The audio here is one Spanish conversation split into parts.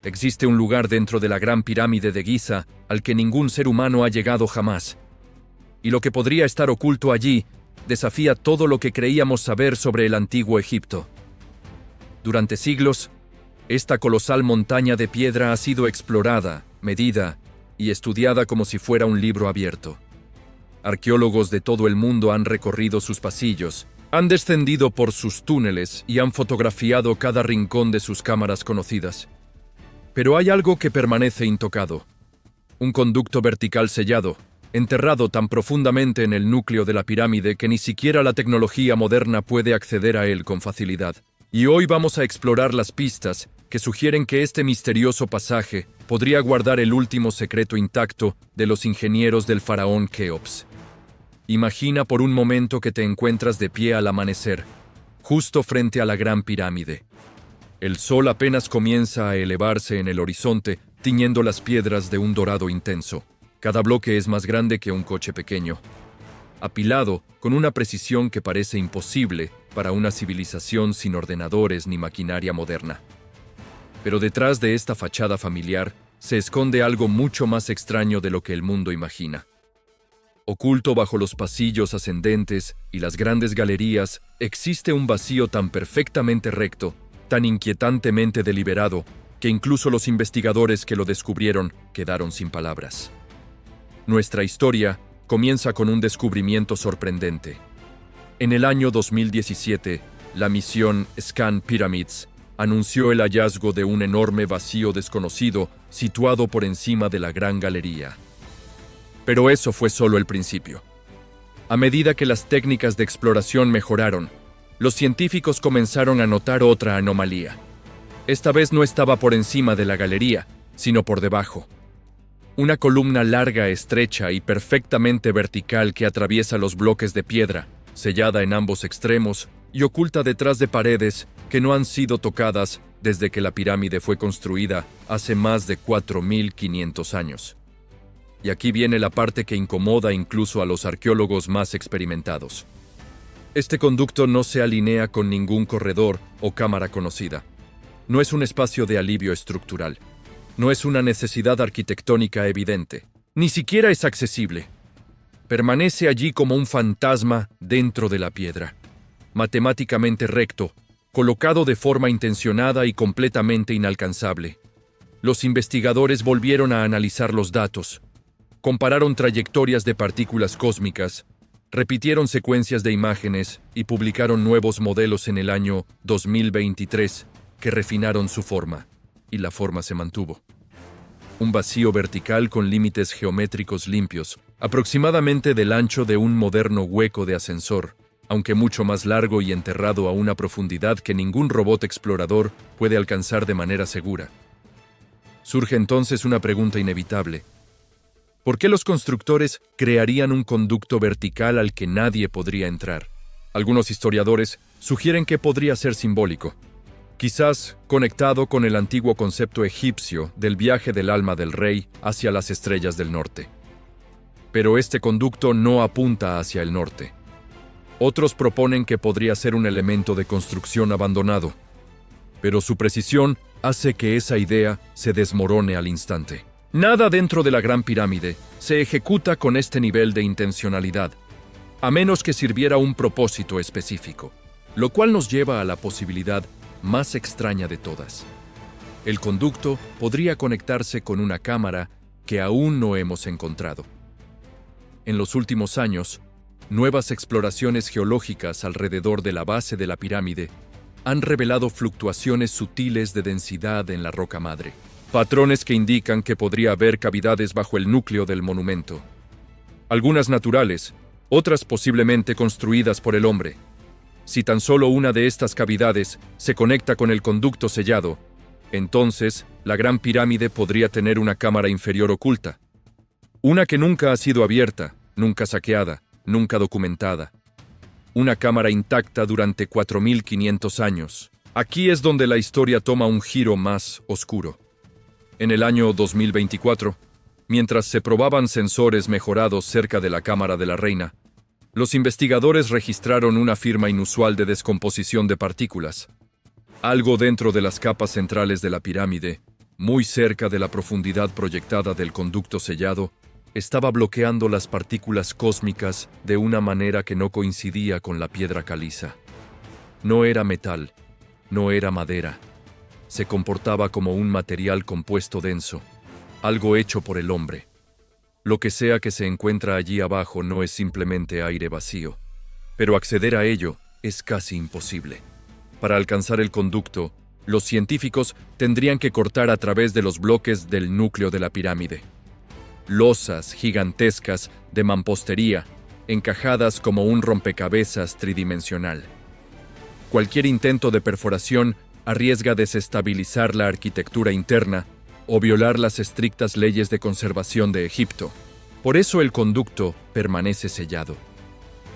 Existe un lugar dentro de la Gran Pirámide de Giza al que ningún ser humano ha llegado jamás. Y lo que podría estar oculto allí desafía todo lo que creíamos saber sobre el antiguo Egipto. Durante siglos, esta colosal montaña de piedra ha sido explorada, medida y estudiada como si fuera un libro abierto. Arqueólogos de todo el mundo han recorrido sus pasillos, han descendido por sus túneles y han fotografiado cada rincón de sus cámaras conocidas. Pero hay algo que permanece intocado. Un conducto vertical sellado, enterrado tan profundamente en el núcleo de la pirámide que ni siquiera la tecnología moderna puede acceder a él con facilidad. Y hoy vamos a explorar las pistas que sugieren que este misterioso pasaje podría guardar el último secreto intacto de los ingenieros del faraón Keops. Imagina por un momento que te encuentras de pie al amanecer, justo frente a la Gran Pirámide. El sol apenas comienza a elevarse en el horizonte, tiñendo las piedras de un dorado intenso. Cada bloque es más grande que un coche pequeño, apilado con una precisión que parece imposible para una civilización sin ordenadores ni maquinaria moderna. Pero detrás de esta fachada familiar se esconde algo mucho más extraño de lo que el mundo imagina. Oculto bajo los pasillos ascendentes y las grandes galerías existe un vacío tan perfectamente recto, tan inquietantemente deliberado, que incluso los investigadores que lo descubrieron quedaron sin palabras. Nuestra historia comienza con un descubrimiento sorprendente. En el año 2017, la misión Scan Pyramids anunció el hallazgo de un enorme vacío desconocido situado por encima de la Gran Galería. Pero eso fue solo el principio. A medida que las técnicas de exploración mejoraron, los científicos comenzaron a notar otra anomalía. Esta vez no estaba por encima de la galería, sino por debajo. Una columna larga, estrecha y perfectamente vertical que atraviesa los bloques de piedra, sellada en ambos extremos y oculta detrás de paredes que no han sido tocadas desde que la pirámide fue construida hace más de 4.500 años. Y aquí viene la parte que incomoda incluso a los arqueólogos más experimentados. Este conducto no se alinea con ningún corredor o cámara conocida. No es un espacio de alivio estructural. No es una necesidad arquitectónica evidente. Ni siquiera es accesible. Permanece allí como un fantasma dentro de la piedra. Matemáticamente recto, colocado de forma intencionada y completamente inalcanzable. Los investigadores volvieron a analizar los datos. Compararon trayectorias de partículas cósmicas, repitieron secuencias de imágenes y publicaron nuevos modelos en el año 2023 que refinaron su forma, y la forma se mantuvo. Un vacío vertical con límites geométricos limpios, aproximadamente del ancho de un moderno hueco de ascensor, aunque mucho más largo y enterrado a una profundidad que ningún robot explorador puede alcanzar de manera segura. Surge entonces una pregunta inevitable. ¿Por qué los constructores crearían un conducto vertical al que nadie podría entrar? Algunos historiadores sugieren que podría ser simbólico, quizás conectado con el antiguo concepto egipcio del viaje del alma del rey hacia las estrellas del norte. Pero este conducto no apunta hacia el norte. Otros proponen que podría ser un elemento de construcción abandonado, pero su precisión hace que esa idea se desmorone al instante. Nada dentro de la Gran Pirámide se ejecuta con este nivel de intencionalidad, a menos que sirviera un propósito específico, lo cual nos lleva a la posibilidad más extraña de todas. El conducto podría conectarse con una cámara que aún no hemos encontrado. En los últimos años, nuevas exploraciones geológicas alrededor de la base de la pirámide han revelado fluctuaciones sutiles de densidad en la roca madre. Patrones que indican que podría haber cavidades bajo el núcleo del monumento. Algunas naturales, otras posiblemente construidas por el hombre. Si tan solo una de estas cavidades se conecta con el conducto sellado, entonces la Gran Pirámide podría tener una cámara inferior oculta. Una que nunca ha sido abierta, nunca saqueada, nunca documentada. Una cámara intacta durante 4.500 años. Aquí es donde la historia toma un giro más oscuro. En el año 2024, mientras se probaban sensores mejorados cerca de la Cámara de la Reina, los investigadores registraron una firma inusual de descomposición de partículas. Algo dentro de las capas centrales de la pirámide muy cerca de la profundidad proyectada del conducto sellado, estaba bloqueando las partículas cósmicas de una manera que no coincidía con la piedra caliza. No era metal, no era madera. Se comportaba como un material compuesto denso, algo hecho por el hombre. Lo que sea que se encuentra allí abajo no es simplemente aire vacío, pero acceder a ello es casi imposible. Para alcanzar el conducto, los científicos tendrían que cortar a través de los bloques del núcleo de la pirámide. Losas gigantescas de mampostería, encajadas como un rompecabezas tridimensional. Cualquier intento de perforación arriesga desestabilizar la arquitectura interna o violar las estrictas leyes de conservación de Egipto. Por eso el conducto permanece sellado.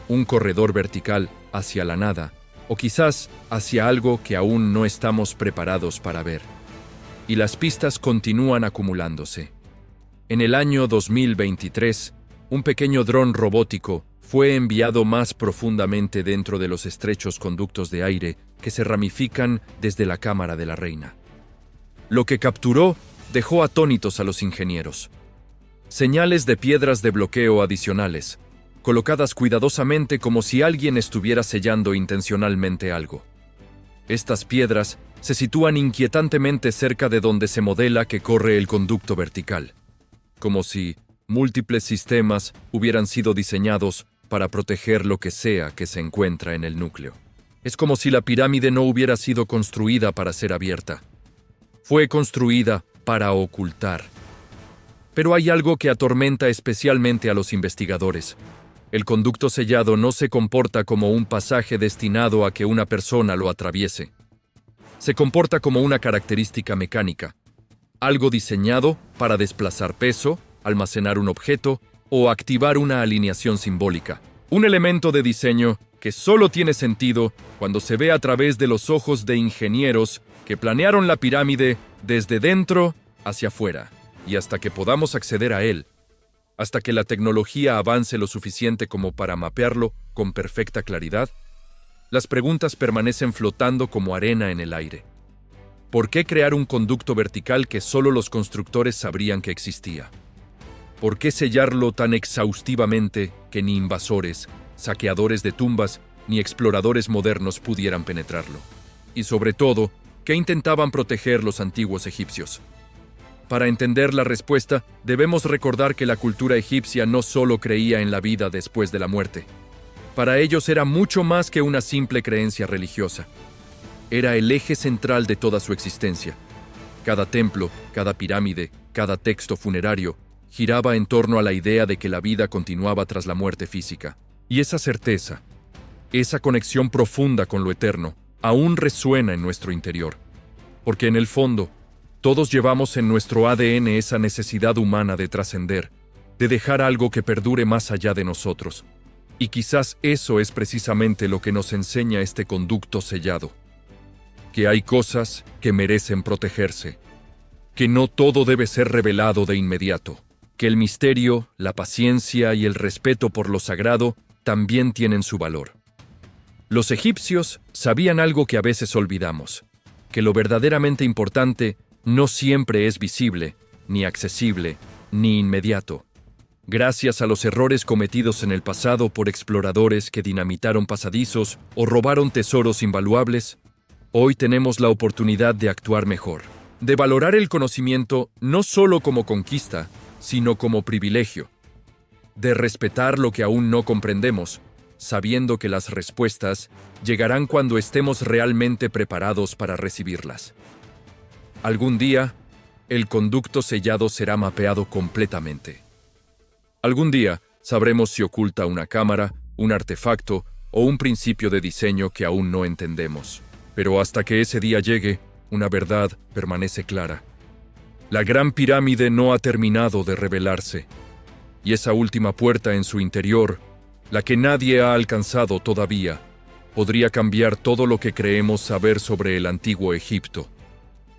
Un corredor vertical hacia la nada, o quizás hacia algo que aún no estamos preparados para ver. Y las pistas continúan acumulándose. En el año 2023, un pequeño dron robótico fue enviado más profundamente dentro de los estrechos conductos de aire que se ramifican desde la cámara de la reina. Lo que capturó dejó atónitos a los ingenieros. Señales de piedras de bloqueo adicionales, colocadas cuidadosamente como si alguien estuviera sellando intencionalmente algo. Estas piedras se sitúan inquietantemente cerca de donde se modela que corre el conducto vertical, como si múltiples sistemas hubieran sido diseñados para proteger lo que sea que se encuentra en el núcleo. Es como si la pirámide no hubiera sido construida para ser abierta. Fue construida para ocultar. Pero hay algo que atormenta especialmente a los investigadores. El conducto sellado no se comporta como un pasaje destinado a que una persona lo atraviese. Se comporta como una característica mecánica, algo diseñado para desplazar peso, almacenar un objeto o activar una alineación simbólica. Un elemento de diseño que solo tiene sentido cuando se ve a través de los ojos de ingenieros que planearon la pirámide desde dentro hacia afuera, y hasta que podamos acceder a él, hasta que la tecnología avance lo suficiente como para mapearlo con perfecta claridad, las preguntas permanecen flotando como arena en el aire. ¿Por qué crear un conducto vertical que solo los constructores sabrían que existía? ¿Por qué sellarlo tan exhaustivamente que ni invasores, saqueadores de tumbas, ni exploradores modernos pudieran penetrarlo? Y sobre todo, ¿qué intentaban proteger los antiguos egipcios? Para entender la respuesta, debemos recordar que la cultura egipcia no solo creía en la vida después de la muerte. Para ellos era mucho más que una simple creencia religiosa. Era el eje central de toda su existencia. Cada templo, cada pirámide, cada texto funerario giraba en torno a la idea de que la vida continuaba tras la muerte física. Y esa certeza, esa conexión profunda con lo eterno, aún resuena en nuestro interior. Porque en el fondo, todos llevamos en nuestro ADN esa necesidad humana de trascender, de dejar algo que perdure más allá de nosotros. Y quizás eso es precisamente lo que nos enseña este conducto sellado. Que hay cosas que merecen protegerse. Que no todo debe ser revelado de inmediato. Que el misterio, la paciencia y el respeto por lo sagrado también tienen su valor. Los egipcios sabían algo que a veces olvidamos, que lo verdaderamente importante no siempre es visible, ni accesible, ni inmediato. Gracias a los errores cometidos en el pasado por exploradores que dinamitaron pasadizos o robaron tesoros invaluables, hoy tenemos la oportunidad de actuar mejor, de valorar el conocimiento no solo como conquista, sino como privilegio, de respetar lo que aún no comprendemos, sabiendo que las respuestas llegarán cuando estemos realmente preparados para recibirlas. Algún día, el conducto sellado será mapeado completamente. Algún día, sabremos si oculta una cámara, un artefacto o un principio de diseño que aún no entendemos. Pero hasta que ese día llegue, una verdad permanece clara. La Gran Pirámide no ha terminado de revelarse, y esa última puerta en su interior, la que nadie ha alcanzado todavía, podría cambiar todo lo que creemos saber sobre el antiguo Egipto.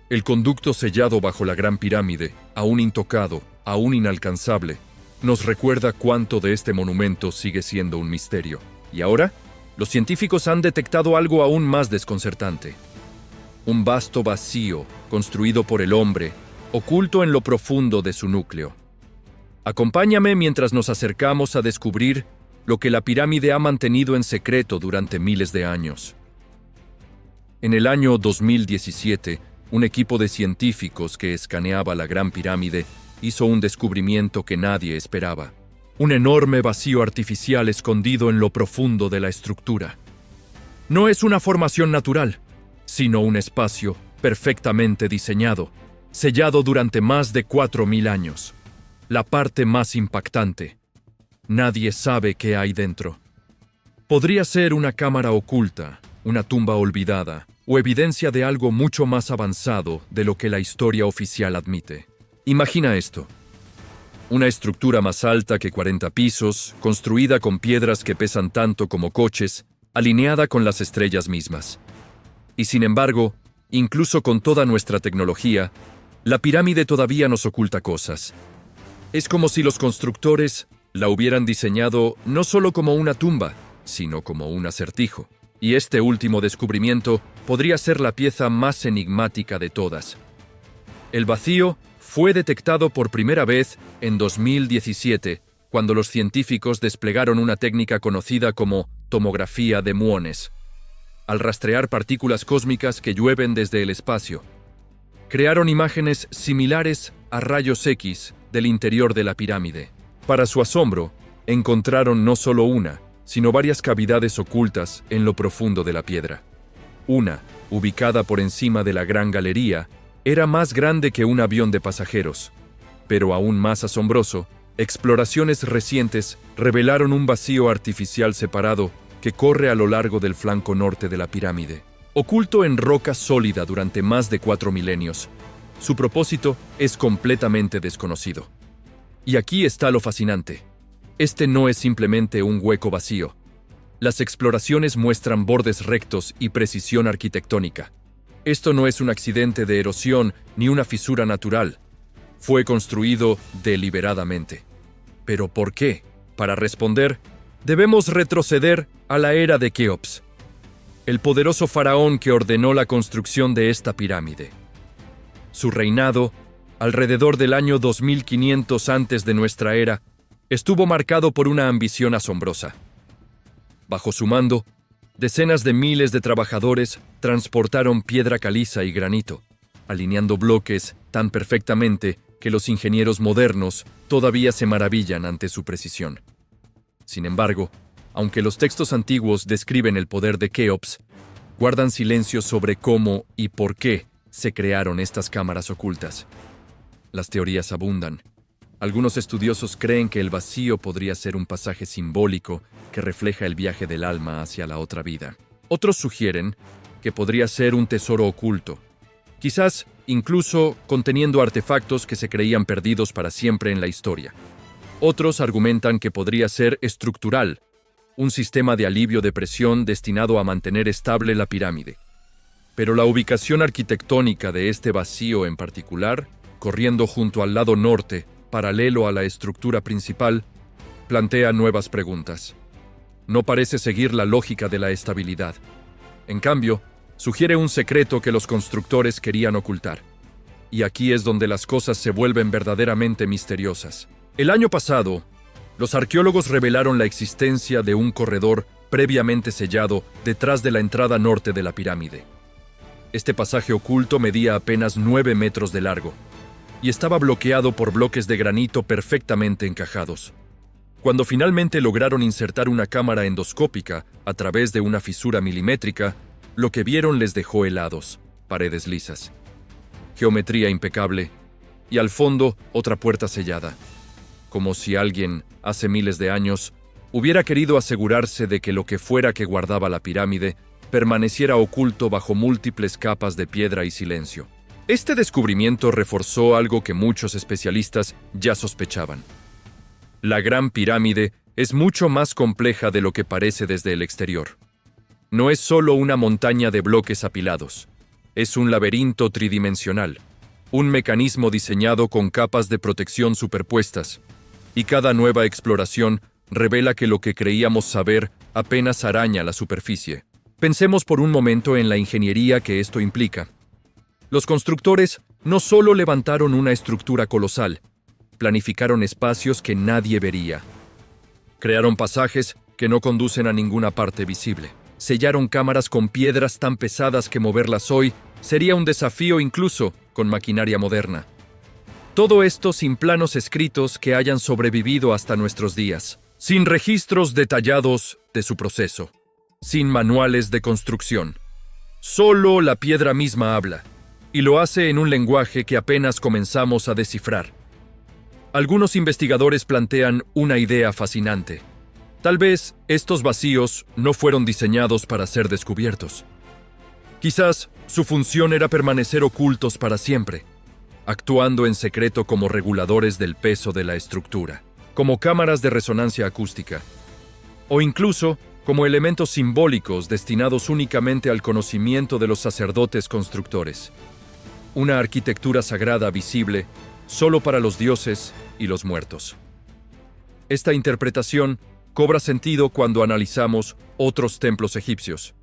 El conducto sellado bajo la Gran Pirámide, aún intocado, aún inalcanzable, nos recuerda cuánto de este monumento sigue siendo un misterio. Y ahora, los científicos han detectado algo aún más desconcertante. Un vasto vacío, construido por el hombre, oculto en lo profundo de su núcleo. Acompáñame mientras nos acercamos a descubrir lo que la pirámide ha mantenido en secreto durante miles de años. En el año 2017, un equipo de científicos que escaneaba la Gran Pirámide hizo un descubrimiento que nadie esperaba. Un enorme vacío artificial escondido en lo profundo de la estructura. No es una formación natural, sino un espacio perfectamente diseñado, sellado durante más de 4.000 años. La parte más impactante: nadie sabe qué hay dentro. Podría ser una cámara oculta, una tumba olvidada, o evidencia de algo mucho más avanzado de lo que la historia oficial admite. Imagina esto: una estructura más alta que 40 pisos, construida con piedras que pesan tanto como coches, alineada con las estrellas mismas. Y sin embargo, incluso con toda nuestra tecnología, la pirámide todavía nos oculta cosas. Es como si los constructores la hubieran diseñado no solo como una tumba, sino como un acertijo. Y este último descubrimiento podría ser la pieza más enigmática de todas. El vacío fue detectado por primera vez en 2017, cuando los científicos desplegaron una técnica conocida como tomografía de muones. Al rastrear partículas cósmicas que llueven desde el espacio, crearon imágenes similares a rayos X del interior de la pirámide. Para su asombro, encontraron no solo una, sino varias cavidades ocultas en lo profundo de la piedra. Una, ubicada por encima de la Gran Galería, era más grande que un avión de pasajeros. Pero aún más asombroso, exploraciones recientes revelaron un vacío artificial separado que corre a lo largo del flanco norte de la pirámide. Oculto en roca sólida durante más de 4 milenios, su propósito es completamente desconocido. Y aquí está lo fascinante: este no es simplemente un hueco vacío. Las exploraciones muestran bordes rectos y precisión arquitectónica. Esto no es un accidente de erosión ni una fisura natural. Fue construido deliberadamente. ¿Pero por qué? Para responder, debemos retroceder a la era de Keops, el poderoso faraón que ordenó la construcción de esta pirámide. Su reinado, alrededor del año 2500 antes de nuestra era, estuvo marcado por una ambición asombrosa. Bajo su mando, decenas de miles de trabajadores transportaron piedra caliza y granito, alineando bloques tan perfectamente que los ingenieros modernos todavía se maravillan ante su precisión. Sin embargo, aunque los textos antiguos describen el poder de Keops, guardan silencio sobre cómo y por qué se crearon estas cámaras ocultas. Las teorías abundan. Algunos estudiosos creen que el vacío podría ser un pasaje simbólico que refleja el viaje del alma hacia la otra vida. Otros sugieren que podría ser un tesoro oculto, quizás incluso conteniendo artefactos que se creían perdidos para siempre en la historia. Otros argumentan que podría ser estructural, un sistema de alivio de presión destinado a mantener estable la pirámide. Pero la ubicación arquitectónica de este vacío en particular, corriendo junto al lado norte, paralelo a la estructura principal, plantea nuevas preguntas. No parece seguir la lógica de la estabilidad. En cambio, sugiere un secreto que los constructores querían ocultar. Y aquí es donde las cosas se vuelven verdaderamente misteriosas. El año pasado, los arqueólogos revelaron la existencia de un corredor previamente sellado detrás de la entrada norte de la pirámide. Este pasaje oculto medía apenas 9 metros de largo y estaba bloqueado por bloques de granito perfectamente encajados. Cuando finalmente lograron insertar una cámara endoscópica a través de una fisura milimétrica, lo que vieron les dejó helados: paredes lisas, geometría impecable y al fondo otra puerta sellada, como si alguien, hace miles de años, hubiera querido asegurarse de que lo que fuera que guardaba la pirámide permaneciera oculto bajo múltiples capas de piedra y silencio. Este descubrimiento reforzó algo que muchos especialistas ya sospechaban. La Gran Pirámide es mucho más compleja de lo que parece desde el exterior. No es solo una montaña de bloques apilados, es un laberinto tridimensional, un mecanismo diseñado con capas de protección superpuestas, y cada nueva exploración revela que lo que creíamos saber apenas araña la superficie. Pensemos por un momento en la ingeniería que esto implica. Los constructores No solo levantaron una estructura colosal, planificaron espacios que nadie vería. Crearon pasajes que no conducen a ninguna parte visible. Sellaron cámaras con piedras tan pesadas que moverlas hoy sería un desafío incluso con maquinaria moderna. Todo esto sin planos escritos que hayan sobrevivido hasta nuestros días, sin registros detallados de su proceso, sin manuales de construcción. Solo la piedra misma habla, y lo hace en un lenguaje que apenas comenzamos a descifrar. Algunos investigadores plantean una idea fascinante. Tal vez estos vacíos no fueron diseñados para ser descubiertos. Quizás su función era permanecer ocultos para siempre, actuando en secreto como reguladores del peso de la estructura, como cámaras de resonancia acústica, o incluso como elementos simbólicos destinados únicamente al conocimiento de los sacerdotes constructores. Una arquitectura sagrada visible solo para los dioses y los muertos. Esta interpretación cobra sentido cuando analizamos otros templos egipcios.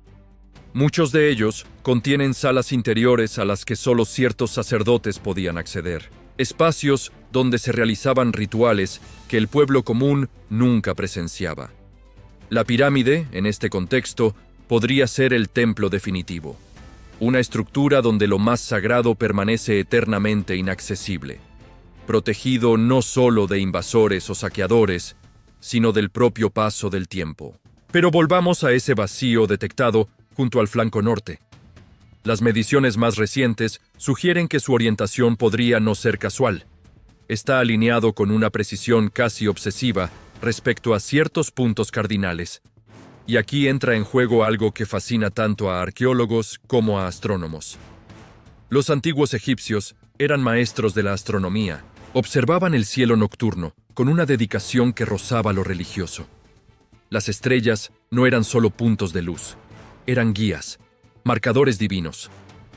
Muchos de ellos contienen salas interiores a las que solo ciertos sacerdotes podían acceder, espacios donde se realizaban rituales que el pueblo común nunca presenciaba. La pirámide, en este contexto, podría ser el templo definitivo, una estructura donde lo más sagrado permanece eternamente inaccesible, protegido no solo de invasores o saqueadores, sino del propio paso del tiempo. Pero volvamos a ese vacío detectado junto al flanco norte. Las mediciones más recientes sugieren que su orientación podría no ser casual. Está alineado con una precisión casi obsesiva respecto a ciertos puntos cardinales. Y aquí entra en juego algo que fascina tanto a arqueólogos como a astrónomos. Los antiguos egipcios eran maestros de la astronomía. Observaban el cielo nocturno con una dedicación que rozaba lo religioso. Las estrellas no eran solo puntos de luz, eran guías, marcadores divinos,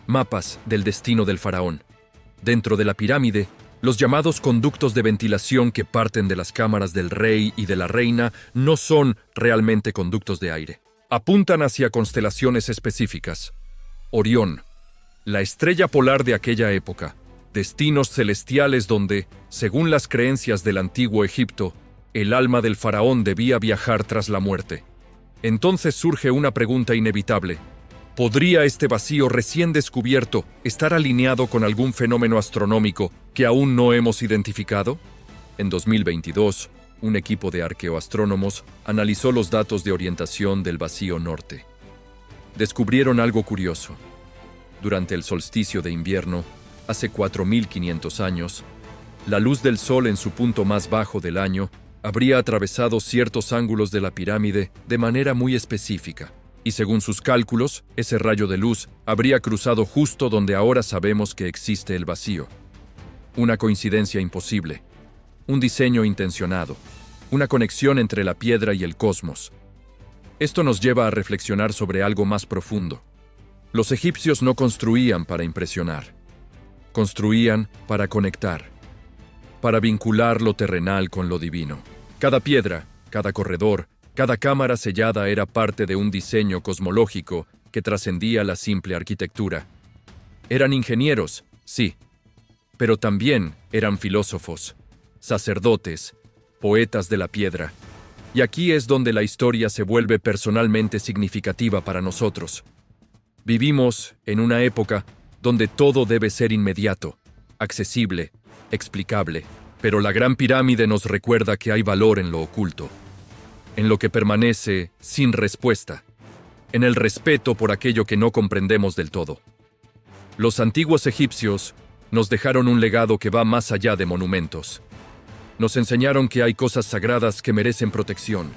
mapas del destino del faraón. Dentro de la pirámide, los llamados conductos de ventilación que parten de las cámaras del rey y de la reina no son realmente conductos de aire. Apuntan hacia constelaciones específicas. Orión, la estrella polar de aquella época, destinos celestiales donde, según las creencias del antiguo Egipto, el alma del faraón debía viajar tras la muerte. Entonces surge una pregunta inevitable. ¿Podría este vacío recién descubierto estar alineado con algún fenómeno astronómico que aún no hemos identificado? En 2022, un equipo de arqueoastrónomos analizó los datos de orientación del vacío norte. Descubrieron algo curioso. Durante el solsticio de invierno, hace 4.500 años, la luz del sol en su punto más bajo del año habría atravesado ciertos ángulos de la pirámide de manera muy específica, y según sus cálculos, ese rayo de luz habría cruzado justo donde ahora sabemos que existe el vacío. Una coincidencia imposible, un diseño intencionado, una conexión entre la piedra y el cosmos. Esto nos lleva a reflexionar sobre algo más profundo. Los egipcios no construían para impresionar, construían para conectar, para vincular lo terrenal con lo divino. Cada piedra, cada corredor, cada cámara sellada era parte de un diseño cosmológico que trascendía la simple arquitectura. Eran ingenieros, sí, pero también eran filósofos, sacerdotes, poetas de la piedra. Y aquí es donde la historia se vuelve personalmente significativa para nosotros. Vivimos en una época donde todo debe ser inmediato, accesible, explicable, pero la Gran Pirámide nos recuerda que hay valor en lo oculto, en lo que permanece sin respuesta, en el respeto por aquello que no comprendemos del todo. Los antiguos egipcios nos dejaron un legado que va más allá de monumentos. Nos enseñaron que hay cosas sagradas que merecen protección,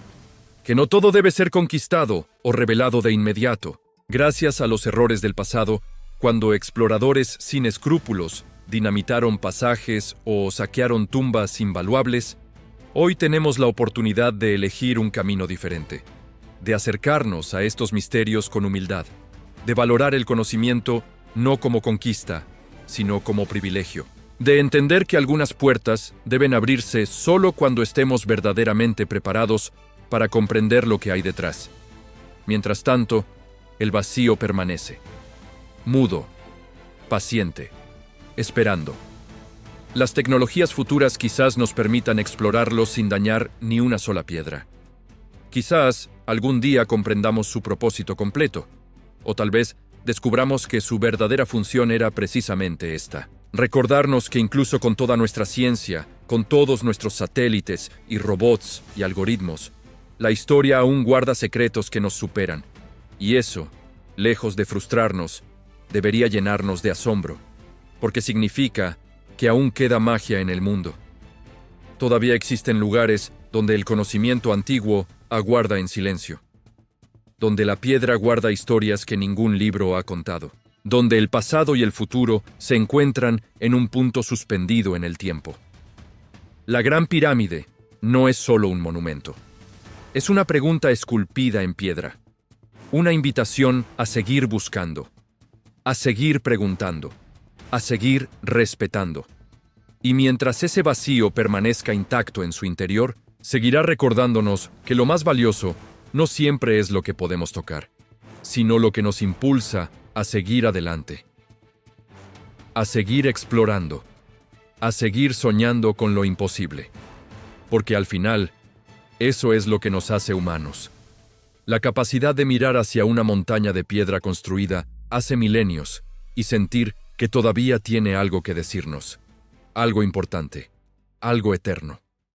que no todo debe ser conquistado o revelado de inmediato. Gracias a los errores del pasado, cuando exploradores sin escrúpulos dinamitaron pasajes o saquearon tumbas invaluables, hoy tenemos la oportunidad de elegir un camino diferente, de acercarnos a estos misterios con humildad, de valorar el conocimiento no como conquista, sino como privilegio, de entender que algunas puertas deben abrirse solo cuando estemos verdaderamente preparados para comprender lo que hay detrás. Mientras tanto, el vacío permanece, mudo, paciente, esperando. Las tecnologías futuras quizás nos permitan explorarlo sin dañar ni una sola piedra. Quizás algún día comprendamos su propósito completo, o tal vez descubramos que su verdadera función era precisamente esta: recordarnos que incluso con toda nuestra ciencia, con todos nuestros satélites y robots y algoritmos, la historia aún guarda secretos que nos superan. Y eso, lejos de frustrarnos, debería llenarnos de asombro, porque significa que aún queda magia en el mundo. Todavía existen lugares donde el conocimiento antiguo aguarda en silencio, donde la piedra guarda historias que ningún libro ha contado, donde el pasado y el futuro se encuentran en un punto suspendido en el tiempo. La Gran Pirámide no es solo un monumento. Es una pregunta esculpida en piedra, una invitación a seguir buscando, a seguir preguntando, a seguir respetando. Y mientras ese vacío permanezca intacto en su interior, seguirá recordándonos que lo más valioso no siempre es lo que podemos tocar, sino lo que nos impulsa a seguir adelante, a seguir explorando, a seguir soñando con lo imposible. Porque al final, eso es lo que nos hace humanos. La capacidad de mirar hacia una montaña de piedra construida hace milenios y sentir que todavía tiene algo que decirnos, algo importante, algo eterno.